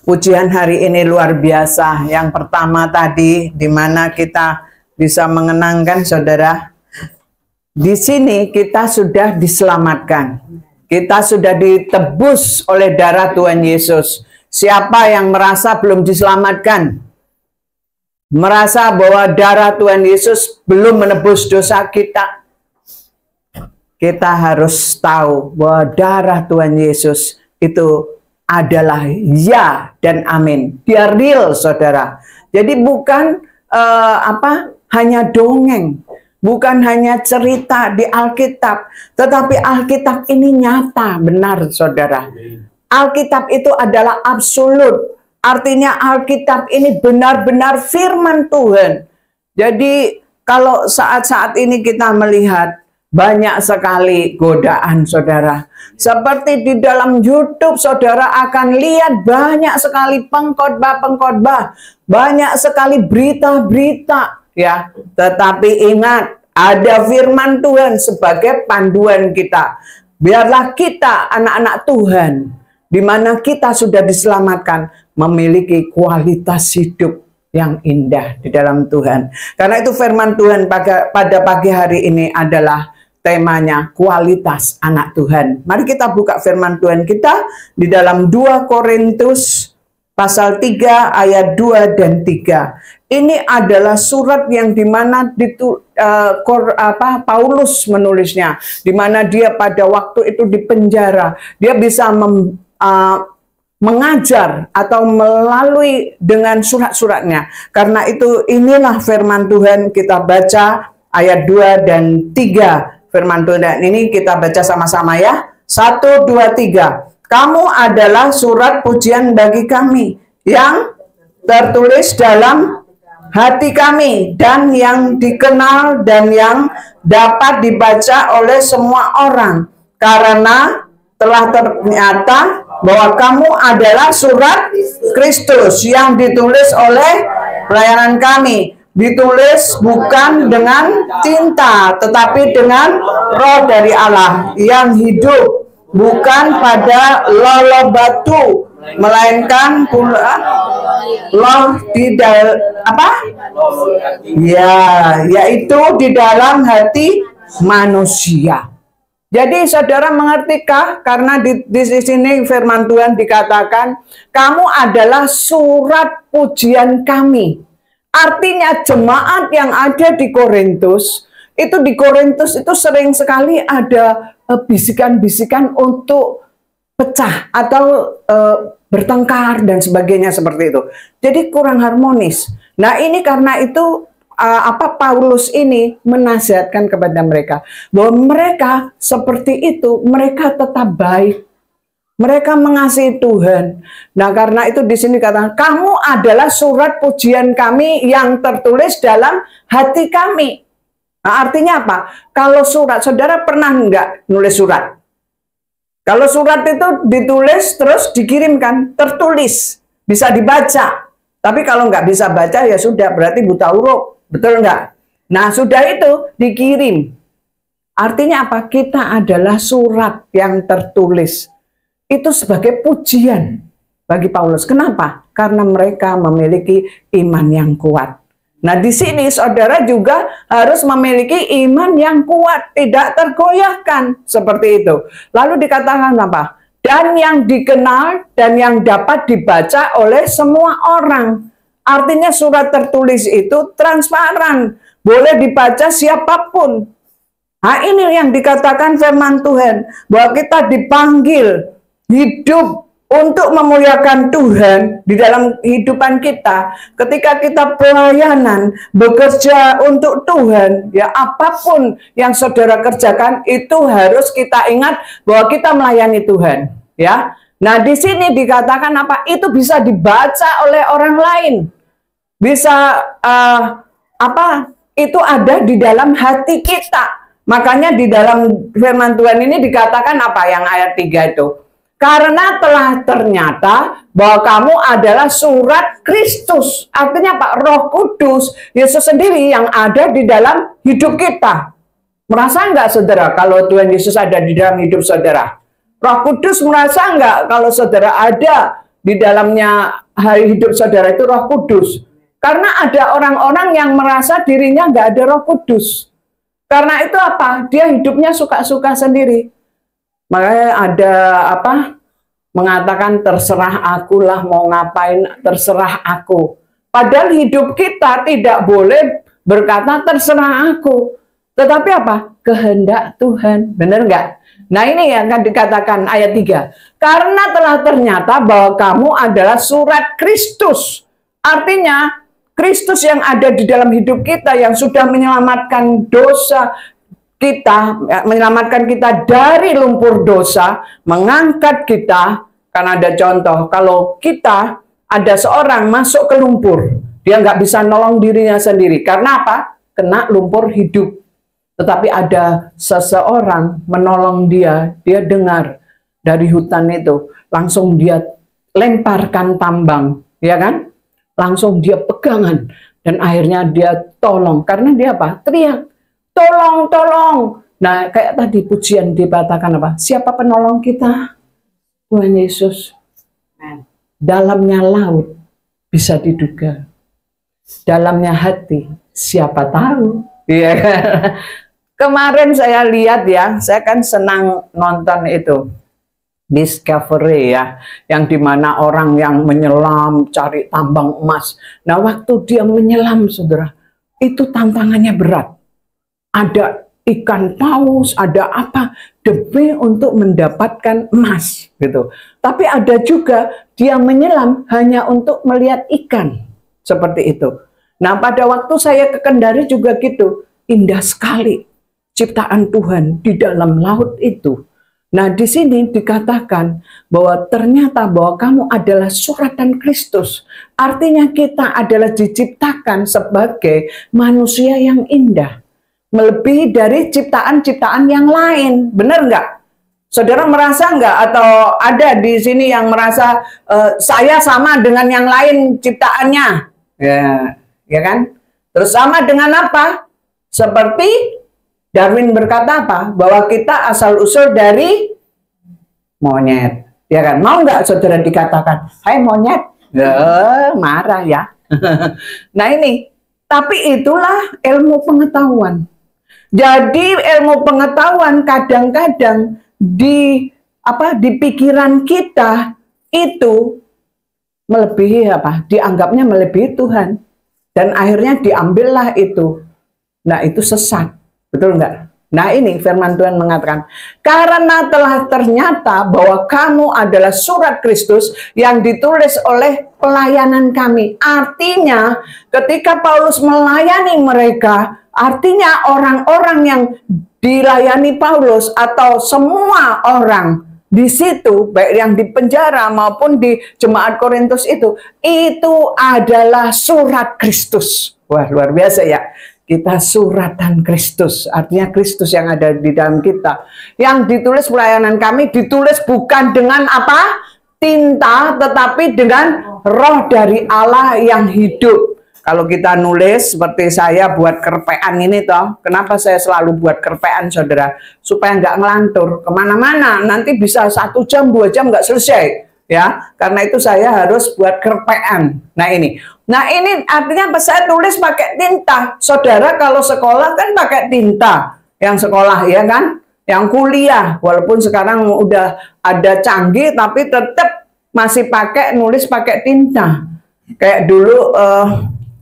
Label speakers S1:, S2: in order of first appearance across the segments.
S1: Pujian hari ini luar biasa. Yang pertama tadi, di mana kita bisa mengenangkan saudara, di sini kita sudah diselamatkan. Kita sudah ditebus oleh darah Tuhan Yesus. Siapa yang merasa belum diselamatkan, merasa bahwa darah Tuhan Yesus belum menebus dosa kita, kita harus tahu bahwa darah Tuhan Yesus itu adalah ya dan amin. Dia real, saudara. Jadi bukan hanya dongeng, bukan hanya cerita di Alkitab, tetapi Alkitab ini nyata, benar, saudara. Alkitab itu adalah absolut. Artinya Alkitab ini benar-benar firman Tuhan. Jadi kalau saat-saat ini kita melihat banyak sekali godaan, saudara. Seperti di dalam YouTube, saudara akan lihat banyak sekali pengkhotbah-pengkhotbah, banyak sekali berita-berita, ya. Tetapi ingat, ada firman Tuhan sebagai panduan kita. Biarlah kita, anak-anak Tuhan, di mana kita sudah diselamatkan, memiliki kualitas hidup yang indah di dalam Tuhan. Karena itu firman Tuhan pada pagi hari ini adalah temanya kualitas anak Tuhan. Mari kita buka firman Tuhan kita di dalam 2 Korintus pasal 3 ayat 2 dan 3. Ini adalah surat yang dimana Paulus menulisnya, dimana dia pada waktu itu di penjara. Dia bisa mengajar atau melalui dengan surat-suratnya. Karena itu inilah firman Tuhan, kita baca ayat 2 dan 3. Firman Tuhan ini kita baca sama-sama ya. 1, 2, 3. Kamu adalah surat pujian bagi kami yang tertulis dalam hati kami dan yang dikenal dan yang dapat dibaca oleh semua orang. Karena telah ternyata bahwa kamu adalah surat Kristus yang ditulis oleh pelayanan kami. Ditulis bukan dengan tinta, tetapi dengan roh dari Allah yang hidup, bukan pada lolo batu, melainkan pula loh di dalam yaitu di dalam hati manusia. Jadi saudara mengertikah? Karena di sini firman Tuhan dikatakan, kamu adalah surat pujian kami. Artinya jemaat yang ada di Korintus, itu sering sekali ada bisikan-bisikan untuk pecah atau bertengkar dan sebagainya seperti itu. Jadi kurang harmonis. Nah ini karena itu Paulus ini menasihatkan kepada mereka bahwa mereka seperti itu, mereka tetap baik. Mereka mengasihi Tuhan. Nah, karena itu di sini katakan, kamu adalah surat pujian kami yang tertulis dalam hati kami. Nah, artinya apa? Kalau surat, saudara pernah enggak nulis surat? Kalau surat itu ditulis terus dikirimkan, tertulis, bisa dibaca. Tapi kalau enggak bisa baca ya sudah, berarti buta huruf. Betul enggak? Nah, sudah itu dikirim. Artinya apa? Kita adalah surat yang tertulis. Itu sebagai pujian bagi Paulus. Kenapa? Karena mereka memiliki iman yang kuat. Nah, di sini saudara juga harus memiliki iman yang kuat, tidak tergoyahkan seperti itu. Lalu dikatakan apa? Dan yang dikenal dan yang dapat dibaca oleh semua orang. Artinya surat tertulis itu transparan, boleh dibaca siapapun. Nah, ini yang dikatakan firman Tuhan, bahwa kita dipanggil hidup untuk memuliakan Tuhan di dalam kehidupan kita. Ketika kita pelayanan, bekerja untuk Tuhan, ya apapun yang saudara kerjakan itu harus kita ingat bahwa kita melayani Tuhan, ya. Nah, di sini dikatakan apa? Itu bisa dibaca oleh orang lain. Bisa itu ada di dalam hati kita. Makanya di dalam firman Tuhan ini dikatakan apa yang ayat 3 itu? Karena telah ternyata bahwa kamu adalah surat Kristus. Artinya Pak, Roh Kudus, Yesus sendiri yang ada di dalam hidup kita. Merasa enggak saudara kalau Tuhan Yesus ada di dalam hidup saudara? Roh Kudus merasa enggak kalau saudara ada di dalamnya hidup saudara itu Roh Kudus? Karena ada orang-orang yang merasa dirinya nggak ada Roh Kudus. Karena itu apa? Dia hidupnya suka-suka sendiri. Makanya ada apa? Mengatakan terserah akulah mau ngapain, terserah aku. Padahal hidup kita tidak boleh berkata terserah aku. Tetapi apa? Kehendak Tuhan. Benar nggak? Nah ini yang akan dikatakan ayat 3. Karena telah ternyata bahwa kamu adalah surat Kristus. Artinya Kristus yang ada di dalam hidup kita yang sudah menyelamatkan dosa kita, menyelamatkan kita dari lumpur dosa, mengangkat kita. Karena ada contoh, kalau kita ada seorang masuk ke lumpur, dia nggak bisa nolong dirinya sendiri. Karena apa? Kena lumpur hidup. Tetapi ada seseorang menolong dia, dia dengar dari hutan itu, langsung dia lemparkan tambang, ya kan? Langsung dia pegangan, dan akhirnya dia tolong. Karena dia apa? Teriak, tolong, tolong. Nah, kayak tadi pujian dikatakan apa? Siapa penolong kita? Tuhan Yesus. Dalamnya laut bisa diduga, dalamnya hati siapa tahu. Ya. Kemarin saya lihat ya, saya kan senang nonton itu Discovery ya, yang dimana orang yang menyelam cari tambang emas. Nah waktu dia menyelam saudara, itu tantangannya berat. Ada ikan paus, ada apa demi untuk mendapatkan emas gitu. Tapi ada juga dia menyelam hanya untuk melihat ikan seperti itu. Nah pada waktu saya ke Kendari juga gitu, indah sekali ciptaan Tuhan di dalam laut itu. Nah di sini dikatakan bahwa ternyata bahwa kamu adalah suratan Kristus. Artinya kita adalah diciptakan sebagai manusia yang indah, melebihi dari ciptaan-ciptaan yang lain. Benar nggak? Saudara merasa nggak? Atau ada di sini yang merasa saya sama dengan yang lain ciptaannya? Ya kan? Terus sama dengan apa? Seperti Darwin berkata apa? Bahwa kita asal-usul dari monyet. Ya kan? Mau nggak saudara dikatakan, hai monyet? Marah ya. Nah ini, tapi itulah ilmu pengetahuan. Jadi ilmu pengetahuan kadang-kadang di pikiran kita itu melebihi apa? Dianggapnya melebihi Tuhan. Dan akhirnya diambillah itu. Nah itu sesat. Betul enggak? Nah ini firman Tuhan mengatakan, karena telah ternyata bahwa kamu adalah surat Kristus yang ditulis oleh pelayanan kami. Artinya ketika Paulus melayani mereka, artinya orang-orang yang dilayani Paulus atau semua orang di situ, baik yang di penjara maupun di jemaat Korintus itu adalah surat Kristus. Wah luar biasa ya. Kita suratan Kristus, artinya Kristus yang ada di dalam kita. Yang ditulis pelayanan kami ditulis bukan dengan apa? Tinta, tetapi dengan roh dari Allah yang hidup. Kalau kita nulis seperti saya buat kerpean ini toh, kenapa saya selalu buat kerpean saudara? Supaya nggak ngelantur kemana-mana, nanti bisa 1 jam, 2 jam nggak selesai. Ya, karena itu saya harus buat kerpean. Nah ini artinya apa? Saya tulis pakai tinta. Saudara kalau sekolah kan pakai tinta. Yang sekolah ya kan, yang kuliah walaupun sekarang udah ada canggih tapi tetap masih pakai nulis pakai tinta. Kayak dulu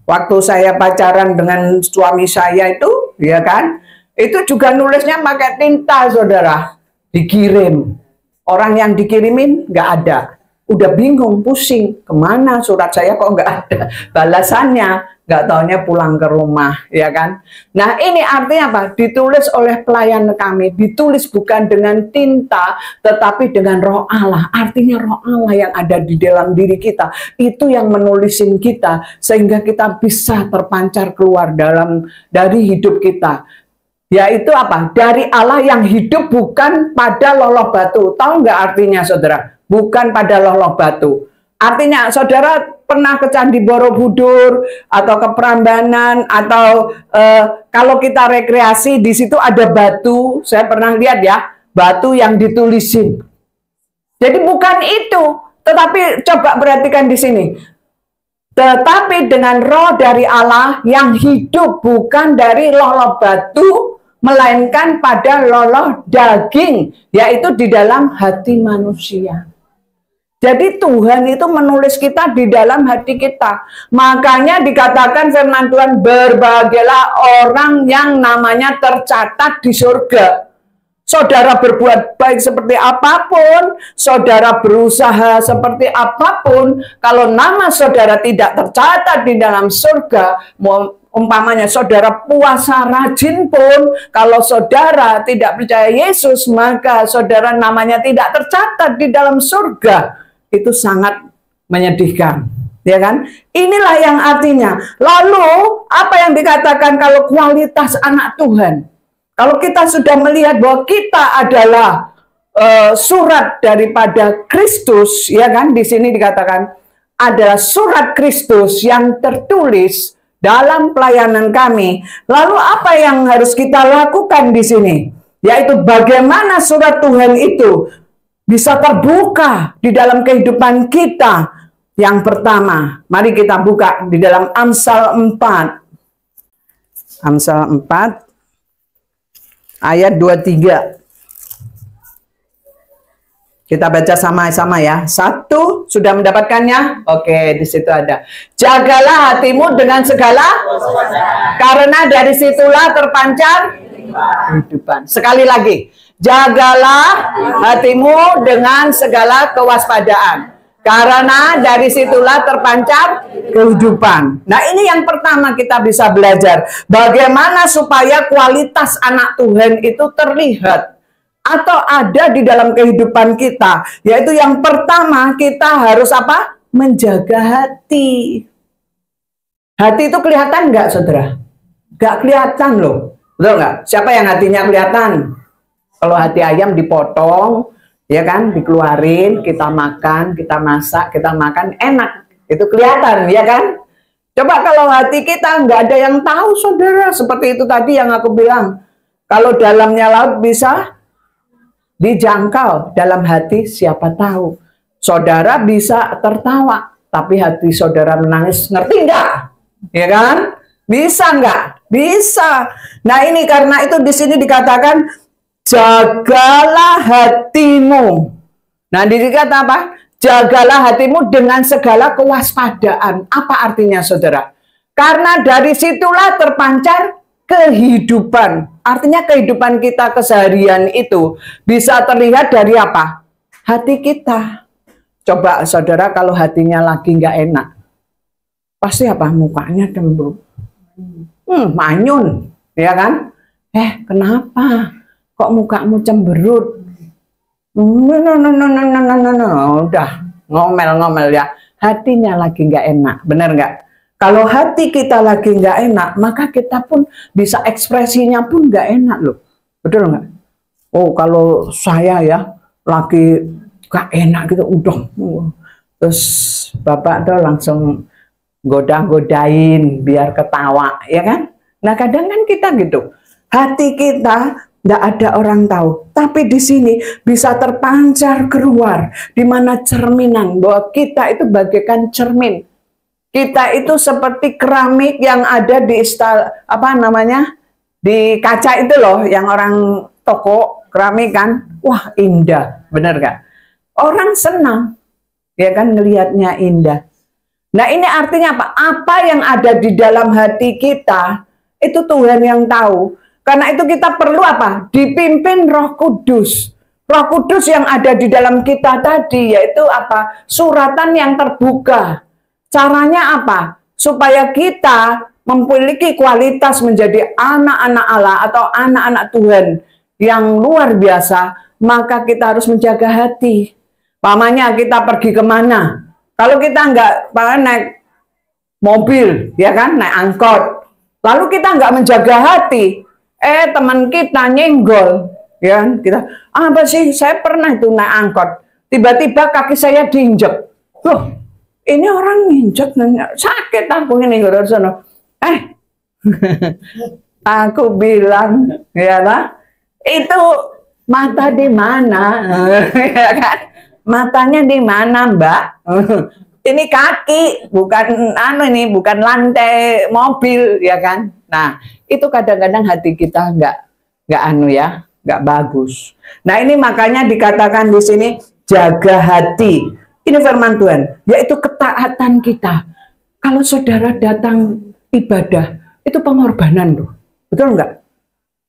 S1: waktu saya pacaran dengan suami saya itu, ya kan, itu juga nulisnya pakai tinta saudara. Dikirim. Orang yang dikirimin nggak ada. Udah bingung, pusing. Kemana surat saya kok nggak ada balasannya. Nggak taunya pulang ke rumah, ya kan. Nah ini artinya apa? Ditulis oleh pelayan kami. Ditulis bukan dengan tinta, tetapi dengan roh Allah. Artinya roh Allah yang ada di dalam diri kita. Itu yang menulisin kita. Sehingga kita bisa terpancar keluar dari hidup kita. Yaitu apa? Dari Allah yang hidup bukan pada loloh batu. Tahu nggak artinya saudara? Bukan pada loloh batu. Artinya saudara pernah ke Candi Borobudur atau ke Prambanan atau kalau kita rekreasi di situ ada batu. Saya pernah lihat ya, batu yang ditulisin. Jadi bukan itu. Tetapi coba perhatikan di sini. Tetapi dengan roh dari Allah yang hidup, bukan dari loloh batu, melainkan pada loloh daging, yaitu di dalam hati manusia. Jadi Tuhan itu menulis kita di dalam hati kita. Makanya dikatakan firman Tuhan, berbahagialah orang yang namanya tercatat di surga. Saudara berbuat baik seperti apapun, saudara berusaha seperti apapun, kalau nama saudara tidak tercatat di dalam surga, umpamanya saudara puasa rajin pun, kalau saudara tidak percaya Yesus, maka saudara namanya tidak tercatat di dalam surga. Itu sangat menyedihkan, ya kan? Inilah yang artinya. Lalu apa yang dikatakan kalau kualitas anak Tuhan? Kalau kita sudah melihat bahwa kita adalah surat daripada Kristus, ya kan? Di sini dikatakan adalah surat Kristus yang tertulis dalam pelayanan kami. Lalu apa yang harus kita lakukan di sini? Yaitu bagaimana surat Tuhan itu bisa terbuka di dalam kehidupan kita. Yang pertama, mari kita buka di dalam Amsal 4. Amsal 4 ayat 23. Kita baca sama-sama ya. 1, sudah mendapatkannya? Oke, di situ ada. Jagalah hatimu dengan segala, karena dari situlah terpancar kehidupan. Sekali lagi. Jagalah hatimu dengan segala kewaspadaan, karena dari situlah terpancar kehidupan. Nah, ini yang pertama kita bisa belajar. Bagaimana supaya kualitas anak Tuhan itu terlihat atau ada di dalam kehidupan kita. Yaitu yang pertama, kita harus apa? Menjaga hati. Hati itu kelihatan nggak, saudara? Nggak kelihatan loh. Betul nggak? Siapa yang hatinya kelihatan? Kalau hati ayam dipotong, ya kan, dikeluarin, kita makan, kita masak, kita makan, enak. Itu kelihatan, ya kan? Coba kalau hati kita nggak ada yang tahu, saudara. Seperti itu tadi yang aku bilang. Kalau dalamnya laut bisa dijangkau, dalam hati siapa tahu. Saudara bisa tertawa, tapi hati saudara menangis, ngerti nggak? Ya kan? Bisa nggak? Bisa. Nah, ini karena itu di sini dikatakan, jagalah hatimu. Nah, dikata apa? Jagalah hatimu dengan segala kewaspadaan. Apa artinya, saudara? Karena dari situlah terpancar kehidupan. Artinya kehidupan kita keseharian itu bisa terlihat dari apa? Hati kita. Coba, saudara, kalau hatinya lagi nggak enak, pasti apa? Mukanya cemberut. Manyun. Ya kan? Kenapa? Kok mukamu cemberut? Udah ngomel-ngomel ya. Hatinya lagi nggak enak, benar nggak? Kalau hati kita lagi nggak enak, maka kita pun bisa ekspresinya pun nggak enak loh, betul nggak? Oh, kalau saya ya lagi nggak enak gitu, udah, terus bapak tuh langsung goda-godain biar ketawa, ya kan? Nah, kadang kan kita gitu, hati kita nggak ada orang tahu, tapi di sini bisa terpancar keluar, di mana cerminan bahwa kita itu bagaikan cermin. Kita itu seperti keramik yang ada di di kaca itu loh, yang orang toko keramik kan, wah indah, bener gak? Orang senang, ya kan, ngelihatnya indah. Nah, ini artinya apa? Apa yang ada di dalam hati kita itu Tuhan yang tahu. Karena itu kita perlu apa? Dipimpin Roh Kudus. Roh Kudus yang ada di dalam kita tadi, yaitu apa? Suratan yang terbuka. Caranya apa? Supaya kita memiliki kualitas menjadi anak-anak Allah atau anak-anak Tuhan yang luar biasa, maka kita harus menjaga hati. Pamannya kita pergi kemana? Kalau kita nggak naik mobil, ya kan, naik angkot, lalu kita nggak menjaga hati, teman kita nyenggol, ya kan? Kita, apa sih, saya pernah itu naik angkot, tiba-tiba kaki saya diinjek. Loh, ini orang nginjek, sakit aku ini, aku bilang, ya lah, itu mata di mana, ya kan? matanya di mana, Mbak? Ini kaki, bukan ini bukan lantai mobil, ya kan? Nah, itu kadang-kadang hati kita nggak bagus. Nah, ini makanya dikatakan di sini jaga hati. Ini firman Tuhan, yaitu ketaatan kita. Kalau saudara datang ibadah, itu pengorbanan loh. Betul nggak?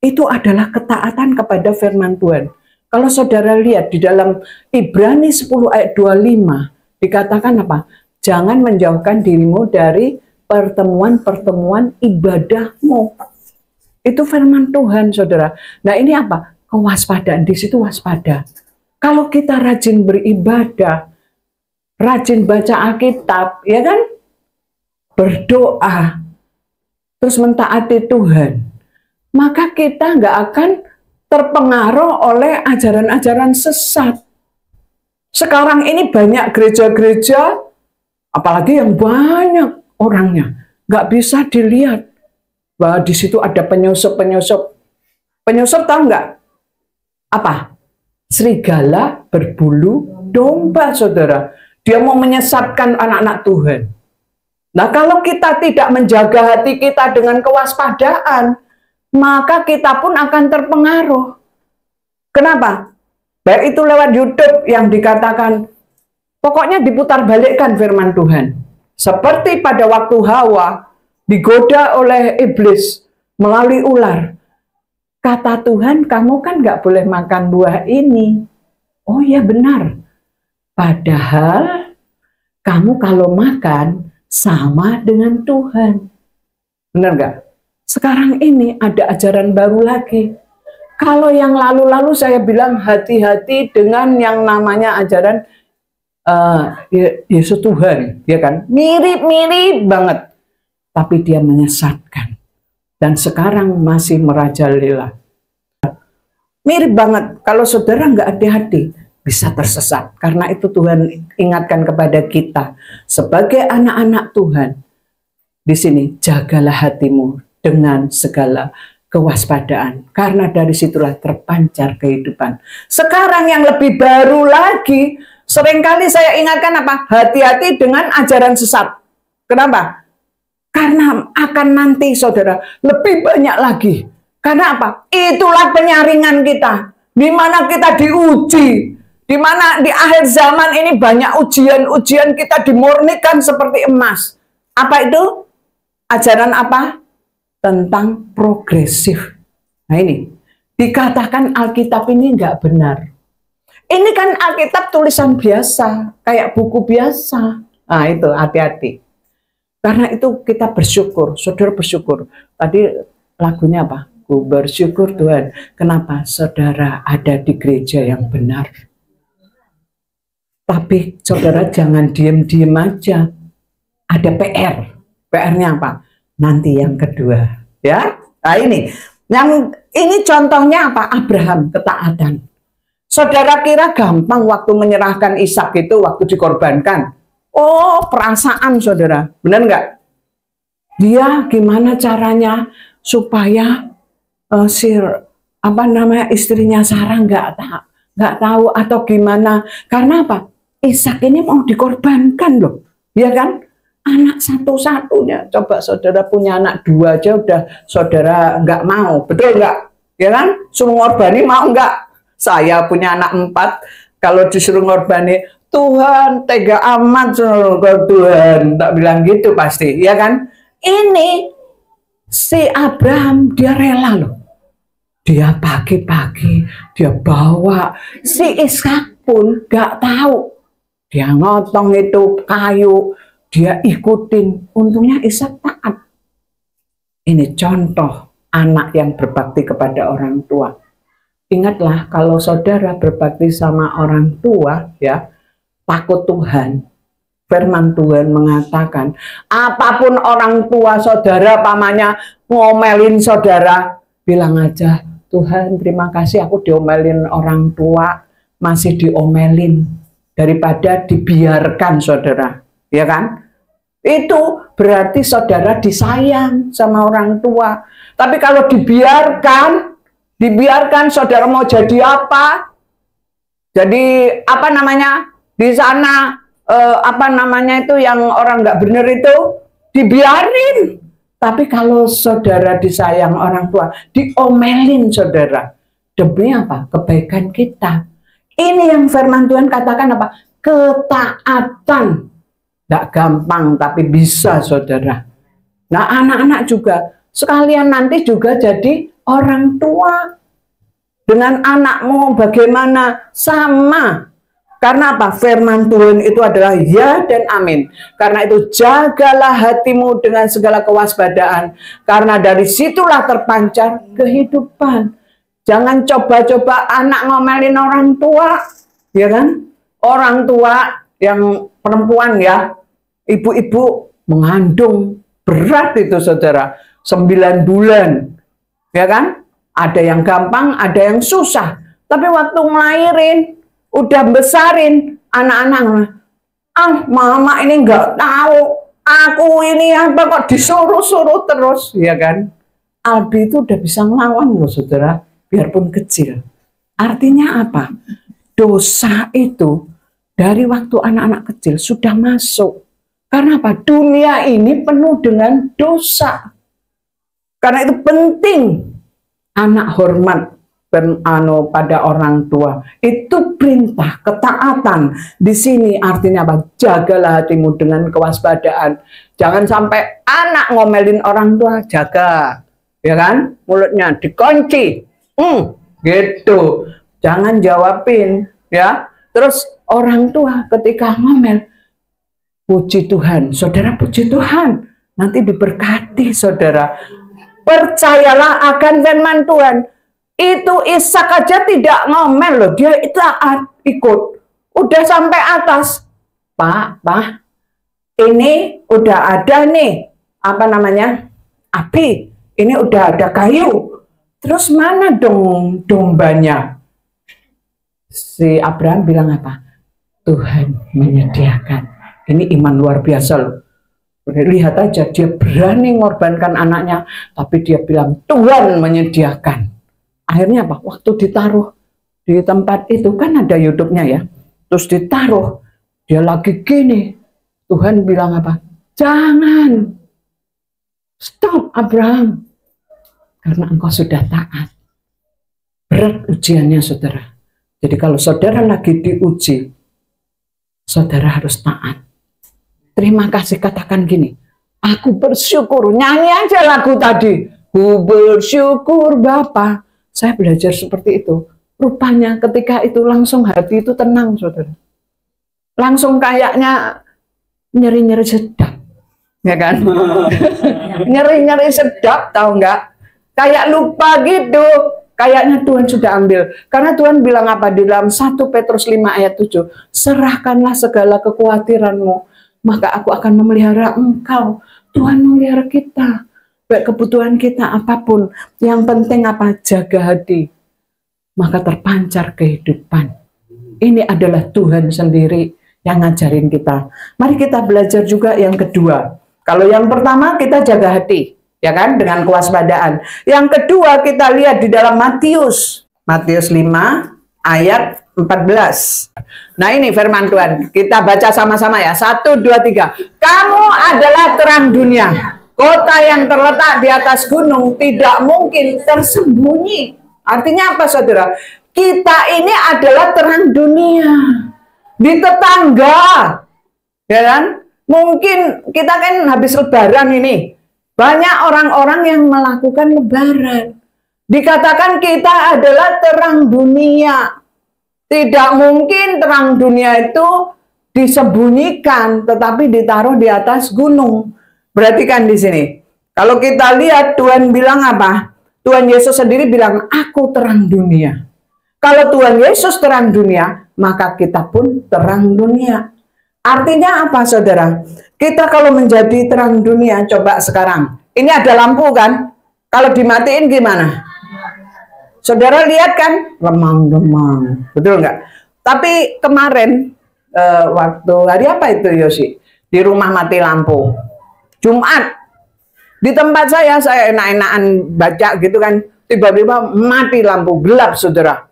S1: Itu adalah ketaatan kepada firman Tuhan. Kalau saudara lihat di dalam Ibrani 10 ayat 25, dikatakan apa? Jangan menjauhkan dirimu dari pertemuan-pertemuan ibadahmu. Itu firman Tuhan, saudara. Nah, ini apa? Kewaspadaan. Di situ waspada. Kalau kita rajin beribadah, rajin baca Alkitab, ya kan? Berdoa, terus mentaati Tuhan, maka kita nggak akan terpengaruh oleh ajaran-ajaran sesat. Sekarang ini banyak gereja-gereja, apalagi yang banyak orangnya, nggak bisa dilihat bahwa di situ ada penyusup-penyusup. Penyusup tahu nggak? Apa? Serigala berbulu domba, saudara. Dia mau menyesatkan anak-anak Tuhan. Nah, kalau kita tidak menjaga hati kita dengan kewaspadaan, maka kita pun akan terpengaruh. Kenapa? Baik itu lewat YouTube yang dikatakan, pokoknya diputar balikkan firman Tuhan. Seperti pada waktu Hawa digoda oleh iblis melalui ular. Kata Tuhan, kamu kan nggak boleh makan buah ini. Oh ya benar. Padahal kamu kalau makan sama dengan Tuhan. Benar nggak? Sekarang ini ada ajaran baru lagi. Kalau yang lalu-lalu saya bilang hati-hati dengan yang namanya ajaran Yesus Tuhan, ya kan? Mirip-mirip banget, tapi dia menyesatkan. Dan sekarang masih merajalela. Mirip banget. Kalau saudara nggak hati-hati, bisa tersesat. Karena itu Tuhan ingatkan kepada kita sebagai anak-anak Tuhan. Di sini jagalah hatimu dengan segala kewaspadaan, karena dari situlah terpancar kehidupan. Sekarang yang lebih baru lagi, seringkali saya ingatkan apa? Hati-hati dengan ajaran sesat. Kenapa? Karena akan nanti saudara lebih banyak lagi. Karena apa? Itulah penyaringan kita, di mana kita diuji, di mana di akhir zaman ini banyak ujian-ujian, kita dimurnikan seperti emas. Apa itu? Ajaran apa? Tentang progresif. Nah ini, dikatakan Alkitab ini nggak benar. Ini kan Alkitab tulisan biasa, kayak buku biasa. Nah itu, hati-hati. Karena itu kita bersyukur, saudara bersyukur. Tadi lagunya apa? Ku bersyukur Tuhan. Kenapa? Saudara ada di gereja yang benar. Tapi saudara jangan diem-diem aja. Ada PR. PR-nya apa? Nanti yang kedua, ya. Nah ini contohnya apa? Abraham, ketaatan. Saudara kira gampang waktu menyerahkan Ishak itu, waktu dikorbankan? Oh, perasaan saudara, benar nggak? Dia gimana caranya supaya istrinya Sarah nggak tahu atau gimana? Karena apa? Ishak ini mau dikorbankan loh, ya kan? Anak satu-satunya. Coba saudara punya anak 2 aja udah saudara nggak mau, betul nggak? Ya kan? Suruh ngorbani mau nggak? Saya punya anak 4, kalau disuruh ngorbani, Tuhan tega amat suruh Tuhan, tak bilang gitu pasti, ya kan? Ini si Abraham dia rela loh. Dia pagi-pagi dia bawa, si Ishak pun nggak tahu. Dia ngotong itu kayu, dia ikutin, untungnya Ishak taat. Ini contoh anak yang berbakti kepada orang tua. Ingatlah kalau saudara berbakti sama orang tua, ya, takut Tuhan. Firman Tuhan mengatakan, apapun orang tua saudara, pamannya ngomelin saudara, bilang aja, Tuhan terima kasih aku diomelin orang tua, masih diomelin, daripada dibiarkan saudara. Ya kan? Itu berarti saudara disayang sama orang tua. Tapi kalau dibiarkan saudara mau jadi apa? Jadi apa namanya di sana apa namanya itu yang orang nggak bener itu dibiarin. Tapi kalau saudara disayang orang tua, diomelin saudara. Demi apa? Kebaikan kita. Ini yang firman Tuhan katakan apa? Ketaatan. Nggak gampang, tapi bisa saudara. Nah anak-anak juga, sekalian nanti juga jadi orang tua. Dengan anakmu bagaimana? Sama. Karena apa? Firman Tuhan itu adalah ya dan amin. Karena itu jagalah hatimu dengan segala kewaspadaan. Karena dari situlah terpancar kehidupan. Jangan coba-coba anak ngomelin orang tua. Ya kan? Orang tua yang perempuan ya. Ibu-ibu mengandung berat itu saudara. 9 bulan. Ya kan? Ada yang gampang, ada yang susah. Tapi waktu ngelahirin, udah besarin anak-anak, mama ini nggak tahu, aku ini apa kok disuruh-suruh terus, ya kan? Albi itu udah bisa ngelawan loh saudara, biarpun kecil. Artinya apa? Dosa itu dari waktu anak-anak kecil sudah masuk. Karena apa? Dunia ini penuh dengan dosa. Karena itu penting anak hormat pada orang tua. Itu perintah ketaatan. Di sini artinya apa? Jagalah hatimu dengan kewaspadaan. Jangan sampai anak ngomelin orang tua, jaga. Ya kan? Mulutnya dikunci. Gitu. Jangan jawabin, ya. Terus orang tua ketika ngomel, puji Tuhan. Saudara puji Tuhan. Nanti diberkati, saudara. Percayalah akan firman Tuhan. Itu Ishak aja tidak ngomel loh, dia taat ikut. Udah sampai atas, Pak, ini udah ada nih, apa namanya, api, ini udah ada kayu. Terus mana dong dombanya? Si Abraham bilang apa? Tuhan menyediakan. Ini iman luar biasa loh. Lihat aja, dia berani mengorbankan anaknya, tapi dia bilang Tuhan menyediakan. Akhirnya apa? Waktu ditaruh di tempat itu kan ada YouTube-nya ya. Terus ditaruh, dia lagi gini. Tuhan bilang apa? Jangan. Stop Abraham. Karena engkau sudah taat. Berat ujiannya saudara. Jadi kalau saudara lagi diuji, saudara harus taat. Terima kasih, katakan gini. Aku bersyukur. Nyanyi aja lagu tadi. Ku bersyukur Bapa. Saya belajar seperti itu. Rupanya ketika itu langsung hati itu tenang, saudara. Langsung kayaknya nyeri-nyeri sedap. Ya kan? Nyeri-nyeri sedap, tahu nggak? Kayak lupa gitu. Kayaknya Tuhan sudah ambil. Karena Tuhan bilang apa? Di dalam 1 Petrus 5 ayat 7. Serahkanlah segala kekhawatiranmu. Maka aku akan memelihara engkau. Tuhan memelihara kita. Baik kebutuhan kita apapun, yang penting apa? Jaga hati, maka terpancar kehidupan. Ini adalah Tuhan sendiri yang ngajarin kita. Mari kita belajar juga yang kedua. Kalau yang pertama kita jaga hati, ya kan, dengan kewaspadaan. Yang kedua kita lihat di dalam Matius 5 ayat 14. Nah ini firman Tuhan, kita baca sama-sama ya. 1, 2, 3. Kamu adalah terang dunia. Kota yang terletak di atas gunung tidak mungkin tersembunyi. Artinya apa saudara? Kita ini adalah terang dunia. Di tetangga. Ya kan? Mungkin kita kan habis lebaran ini. Banyak orang-orang yang melakukan lebaran. Dikatakan kita adalah terang dunia. Tidak mungkin terang dunia itu disembunyikan, tetapi ditaruh di atas gunung. Perhatikan di sini. Kalau kita lihat Tuhan bilang apa? Tuhan Yesus sendiri bilang, aku terang dunia. Kalau Tuhan Yesus terang dunia, maka kita pun terang dunia. Artinya apa saudara? Kita kalau menjadi terang dunia, coba sekarang. Ini ada lampu kan? Kalau dimatiin gimana? Saudara lihat kan? Remang-remang. Betul nggak? Tapi kemarin, waktu hari apa itu Yosi? Di rumah mati lampu. Jumat, di tempat saya enak-enakan baca gitu kan, tiba-tiba mati lampu gelap saudara.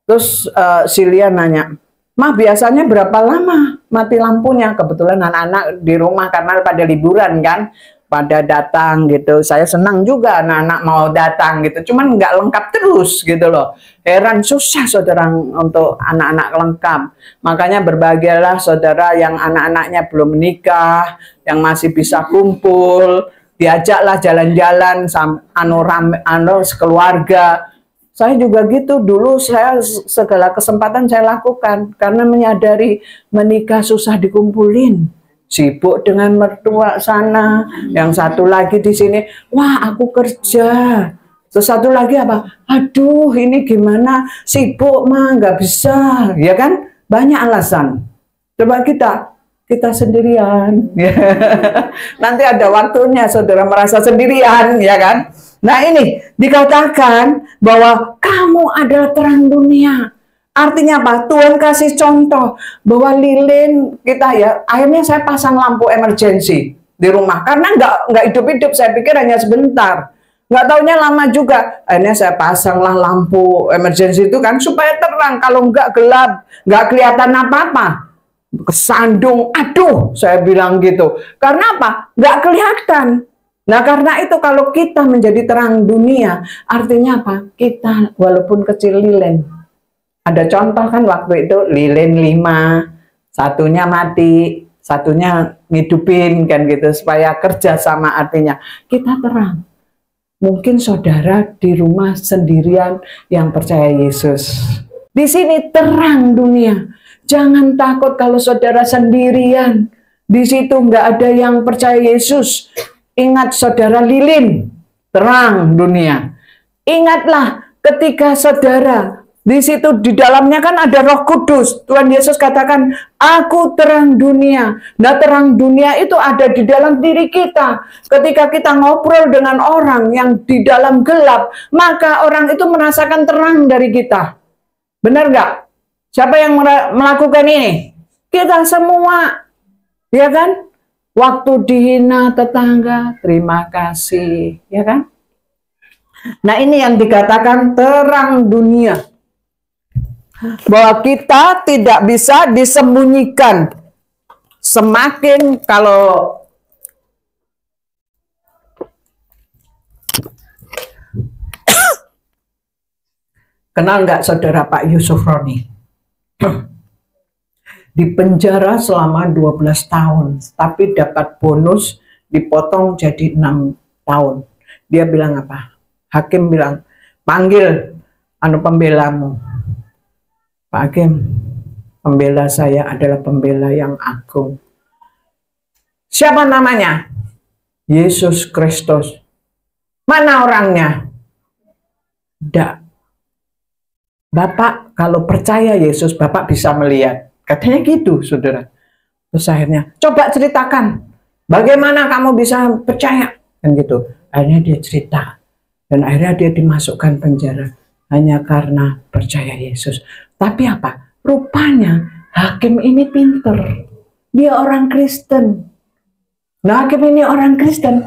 S1: Terus si Lia nanya, "Mah, biasanya berapa lama mati lampunya?" Kebetulan anak-anak di rumah karena pada liburan kan, pada datang gitu. Saya senang juga anak-anak mau datang gitu. Cuman nggak lengkap terus gitu loh. Heran, susah saudara untuk anak-anak lengkap. Makanya berbahagialah saudara yang anak-anaknya belum menikah, yang masih bisa kumpul, diajaklah jalan-jalan sekeluarga. Saya juga gitu, dulu saya segala kesempatan saya lakukan karena menyadari menikah susah dikumpulin. Sibuk dengan mertua sana, yang satu lagi di sini, wah aku kerja. Terus satu lagi apa? Aduh, ini gimana? Sibuk mah nggak bisa, ya kan? Banyak alasan. Coba kita sendirian. Nanti ada waktunya saudara merasa sendirian, ya kan? Nah ini dikatakan bahwa kamu adalah terang dunia. Artinya apa? Tuhan kasih contoh bahwa lilin kita ya. Akhirnya saya pasang lampu emergency di rumah karena nggak hidup-hidup. Saya pikir hanya sebentar. Nggak taunya lama juga. Akhirnya saya pasanglah lampu emergency itu kan supaya terang. Kalau nggak gelap, nggak kelihatan apa-apa. Kesandung, aduh, saya bilang gitu. Karena apa? Nggak kelihatan. Nah, karena itu kalau kita menjadi terang dunia, artinya apa? Kita walaupun kecil lilin. Ada contoh kan waktu itu lilin 5, satunya mati, satunya ngidupin kan gitu supaya kerja sama, artinya kita terang. Mungkin saudara di rumah sendirian yang percaya Yesus. Di sini terang dunia. Jangan takut kalau saudara sendirian. Di situ nggak ada yang percaya Yesus. Ingat saudara lilin, terang dunia. Ingatlah ketika saudara di situ di dalamnya kan ada Roh Kudus. Tuhan Yesus katakan, "Aku terang dunia." Nah, terang dunia itu ada di dalam diri kita. Ketika kita ngobrol dengan orang yang di dalam gelap, maka orang itu merasakan terang dari kita. Benar nggak? Siapa yang melakukan ini? Kita semua, ya kan? Waktu dihina tetangga, terima kasih, ya kan? Nah, ini yang dikatakan terang dunia. Bahwa kita tidak bisa disembunyikan. Semakin kalau kenal nggak saudara Pak Yusuf Roni? Di penjara selama 12 tahun, tapi dapat bonus dipotong jadi 6 tahun. Dia bilang apa? Hakim bilang, "Panggil pembelamu." "Pak Hakim, pembela saya adalah pembela yang agung." "Siapa namanya?" "Yesus Kristus." "Mana orangnya?" "Tidak. Bapak kalau percaya Yesus, Bapak bisa melihat." Katanya gitu, saudara. Terus akhirnya, "Coba ceritakan, bagaimana kamu bisa percaya?" Dan gitu. Akhirnya dia cerita. Dan akhirnya dia dimasukkan penjara hanya karena percaya Yesus. Tapi apa? Rupanya hakim ini pinter. Dia orang Kristen. Nah, hakim ini orang Kristen.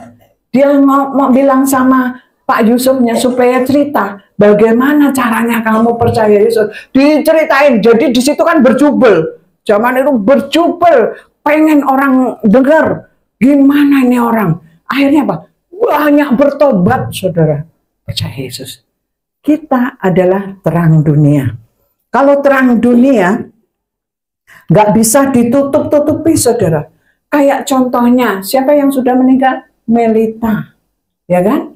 S1: Dia mau bilang sama Pak Yusufnya supaya cerita bagaimana caranya kamu percaya Yesus. Diceritain. Jadi di situ kan berjubel. Zaman itu berjubel, pengen orang dengar gimana ini orang. Akhirnya apa? Banyak bertobat, saudara. Percaya Yesus. Kita adalah terang dunia. Kalau terang dunia nggak bisa ditutup-tutupi, saudara. Kayak contohnya, siapa yang sudah meninggal? Melita, ya kan?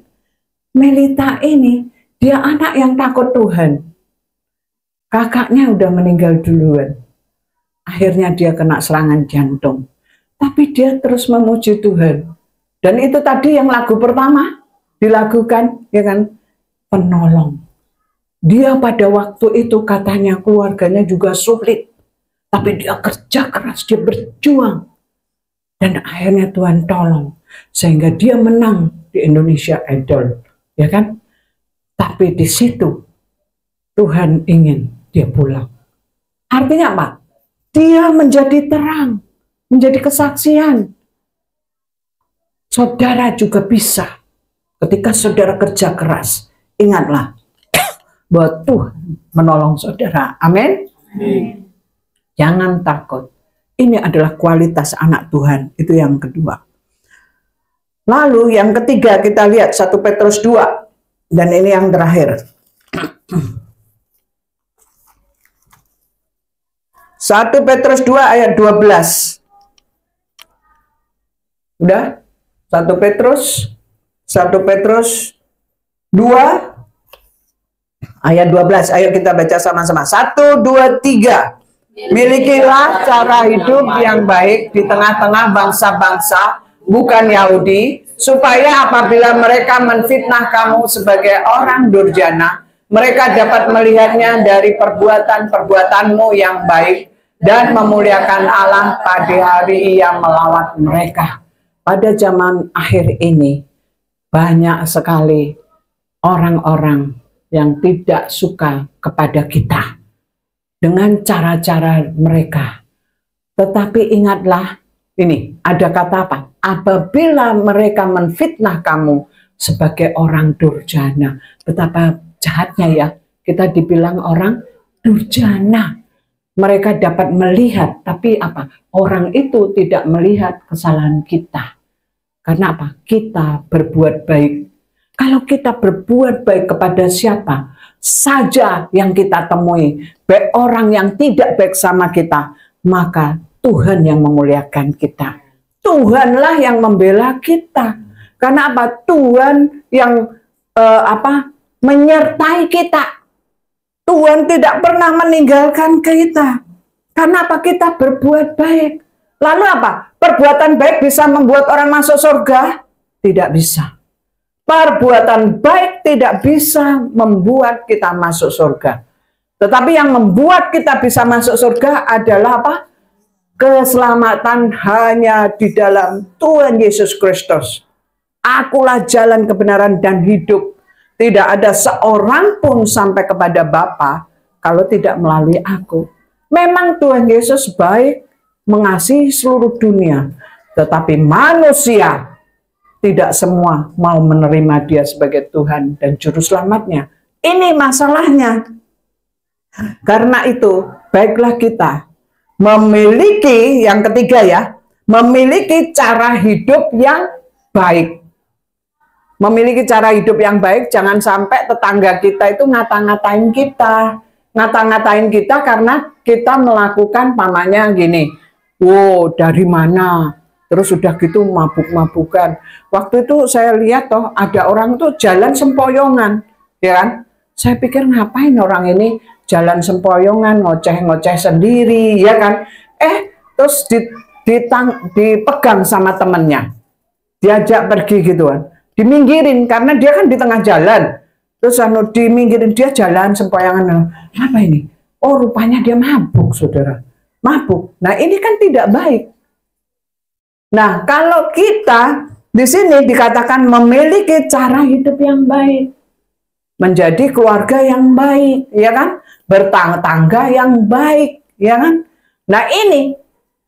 S1: Melita ini, dia anak yang takut Tuhan. Kakaknya udah meninggal duluan. Akhirnya dia kena serangan jantung. Tapi dia terus memuji Tuhan. Dan itu tadi yang lagu pertama dilakukan, ya kan? Penolong. Dia pada waktu itu katanya keluarganya juga sulit. Tapi dia kerja keras, dia berjuang. Dan akhirnya Tuhan tolong. Sehingga dia menang di Indonesia Idol. Ya kan? Tapi di situ Tuhan ingin dia pulang. Artinya apa? Dia menjadi terang, menjadi kesaksian. Saudara juga bisa. Ketika saudara kerja keras, ingatlah, bahwa Tuhan menolong saudara. Amin. Jangan takut. Ini adalah kualitas anak Tuhan. Itu yang kedua. Lalu yang ketiga kita lihat 1 Petrus 2. Dan ini yang terakhir. 1 Petrus 2 ayat 12. Udah? 1 Petrus 2 ayat 12. Ayo kita baca sama-sama. 1, 2, 3. Milikilah cara hidup yang baik di tengah-tengah bangsa-bangsa bukan Yahudi, supaya apabila mereka menfitnah kamu sebagai orang durjana, mereka dapat melihatnya dari perbuatan-perbuatanmu yang baik dan memuliakan Allah pada hari Ia melawat mereka. Pada zaman akhir ini, banyak sekali orang-orang yang tidak suka kepada kita dengan cara-cara mereka. Tetapi ingatlah, ini ada kata apa? Apabila mereka menfitnah kamu sebagai orang durjana. Betapa jahatnya ya, kita dibilang orang durjana. Mereka dapat melihat, tapi apa? Orang itu tidak melihat kesalahan kita. Karena apa? Kita berbuat baik. Kalau kita berbuat baik kepada siapa saja yang kita temui, baik orang yang tidak baik sama kita, maka Tuhan yang memuliakan kita. Tuhanlah yang membela kita. Karena apa? Tuhan yang menyertai kita. Tuhan tidak pernah meninggalkan kita. Karena apa? Kita berbuat baik. Lalu apa? Perbuatan baik bisa membuat orang masuk surga? Tidak bisa. Perbuatan baik tidak bisa membuat kita masuk surga. Tetapi yang membuat kita bisa masuk surga adalah apa? Keselamatan hanya di dalam Tuhan Yesus Kristus. Akulah jalan kebenaran dan hidup. Tidak ada seorang pun sampai kepada Bapa kalau tidak melalui aku. Memang Tuhan Yesus baik, mengasihi seluruh dunia. Tetapi manusia tidak semua mau menerima dia sebagai Tuhan dan Juru Selamatnya. Ini masalahnya. Karena itu, baiklah kita memiliki, yang ketiga ya, memiliki cara hidup yang baik. Memiliki cara hidup yang baik, jangan sampai tetangga kita itu ngata-ngatain kita. Ngata-ngatain kita karena kita melakukan pamannya gini. Wow, dari mana? Terus sudah gitu mabuk-mabukan. Waktu itu saya lihat toh ada orang tuh jalan sempoyongan, ya kan? Saya pikir ngapain orang ini jalan sempoyongan, ngoceh-ngoceh sendiri, ya kan? Terus dipegang sama temennya, diajak pergi gitu kan, diminggirin karena dia kan di tengah jalan. Terus diminggirin, dia jalan sempoyongan. Apa ini? Oh, rupanya dia mabuk, saudara. Mabuk. Nah, ini kan tidak baik. Nah, kalau kita di sini dikatakan memiliki cara hidup yang baik, menjadi keluarga yang baik, ya kan? Bertangga yang baik, ya kan? Nah, ini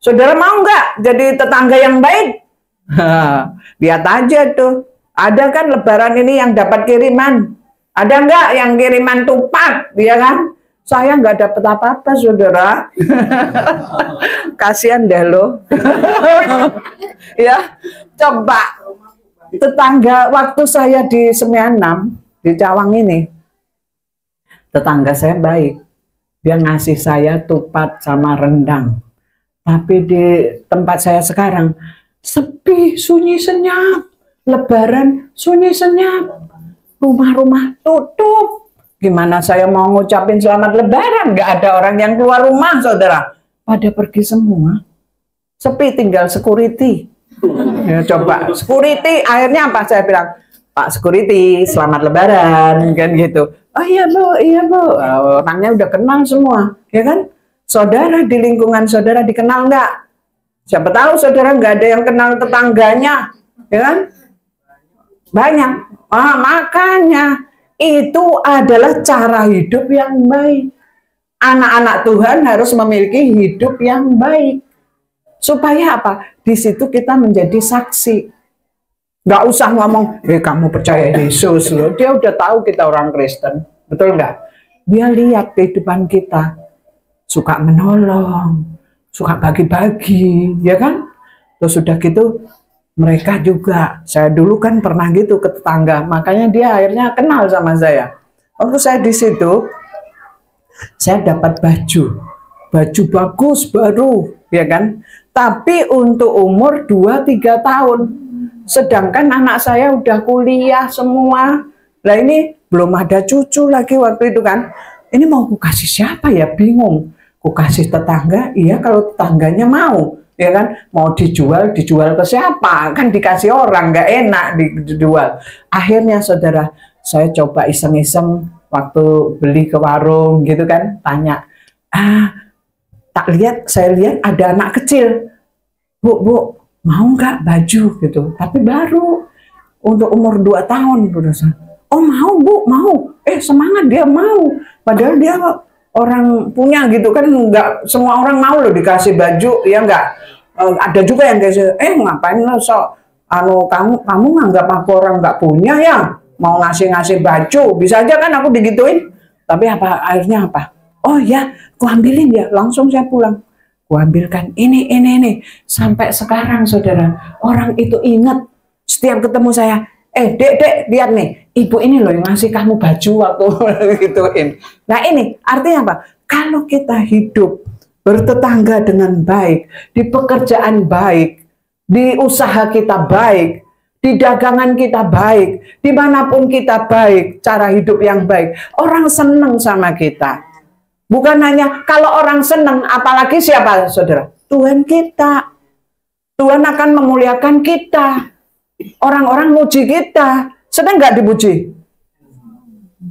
S1: saudara mau nggak jadi tetangga yang baik? Lihat aja tuh. Ada kan Lebaran ini yang dapat kiriman? Ada nggak yang kiriman tupat, ya kan? Saya nggak dapat apa-apa, saudara. Kasihan deh lo. Ya, coba tetangga waktu saya di Semean 6 di Cawang ini, tetangga saya baik. Dia ngasih saya tupat sama rendang. Tapi di tempat saya sekarang sepi, sunyi senyap. Lebaran sunyi senyap. Rumah-rumah tutup. Gimana saya mau ngucapin selamat Lebaran? Nggak ada orang yang keluar rumah, saudara. Pada pergi semua. Sepi, tinggal security. Ya, coba, security, akhirnya apa? Saya bilang, Pak security, selamat Lebaran, kan gitu. Oh iya Bu, iya Bu. Orangnya udah kenal semua, ya kan? Saudara di lingkungan saudara dikenal nggak? Siapa tahu saudara nggak ada yang kenal tetangganya, ya kan? Banyak. Makanya itu adalah cara hidup yang baik. Anak-anak Tuhan harus memiliki hidup yang baik. Supaya apa? Di situ kita menjadi saksi. Nggak usah ngomong, kamu percaya Yesus loh. Dia udah tahu kita orang Kristen. Betul nggak? dia lihat kehidupan kita, suka menolong, suka bagi-bagi, ya kan? Terus sudah gitu, mereka juga, saya dulu kan pernah gitu ke tetangga, makanya dia akhirnya kenal sama saya. Waktu saya di situ, saya dapat baju bagus baru, ya kan? Tapi untuk umur 2-3 tahun, sedangkan anak saya udah kuliah semua. Lah ini belum ada cucu lagi waktu itu kan. Ini mau ku kasih siapa ya, bingung. Ku kasih tetangga, iya kalau tetangganya mau, ya kan, mau dijual ke siapa, kan dikasih orang, nggak enak dijual. Akhirnya saudara, saya coba iseng-iseng waktu beli ke warung gitu kan, tanya, saya lihat ada anak kecil, bu mau nggak baju gitu, tapi baru untuk umur 2 tahun. Oh mau bu, mau, semangat dia mau, padahal dia orang punya gitu kan, nggak semua orang mau loh dikasih baju, ya nggak. Ada juga yang kayak ngapain lo sok kamu nganggap aku orang nggak punya ya, mau ngasih baju, bisa aja kan aku digituin. Tapi akhirnya apa? Oh ya, ku ambilin ya, langsung saya pulang, ku ambilkan ini sampai sekarang saudara, orang itu ingat setiap ketemu saya, dek lihat nih, ibu ini loh yang ngasih kamu baju waktu gituin. Nah ini artinya apa? Kalau kita hidup bertetangga dengan baik, di pekerjaan baik, di usaha kita baik, di dagangan kita baik, dimanapun kita baik, cara hidup yang baik, orang senang sama kita. Bukan hanya kalau orang senang, apalagi siapa saudara? Tuhan kita. Tuhan akan memuliakan kita. Orang-orang muji kita. Sedang nggak dipuji?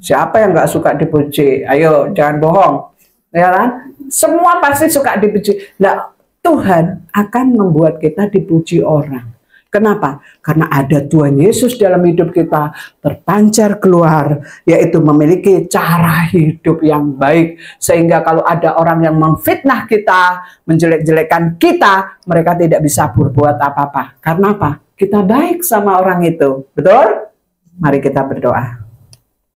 S1: Siapa yang nggak suka dipuji? Ayo, jangan bohong. Ya kan? Semua pasti suka dipuji. Nah, Tuhan akan membuat kita dipuji orang. Kenapa? Karena ada Tuhan Yesus dalam hidup kita, terpancar keluar, yaitu memiliki cara hidup yang baik. Sehingga kalau ada orang yang memfitnah kita, menjelek-jelekan kita, mereka tidak bisa berbuat apa-apa. Karena apa? Kita baik sama orang itu. Betul? Mari kita berdoa.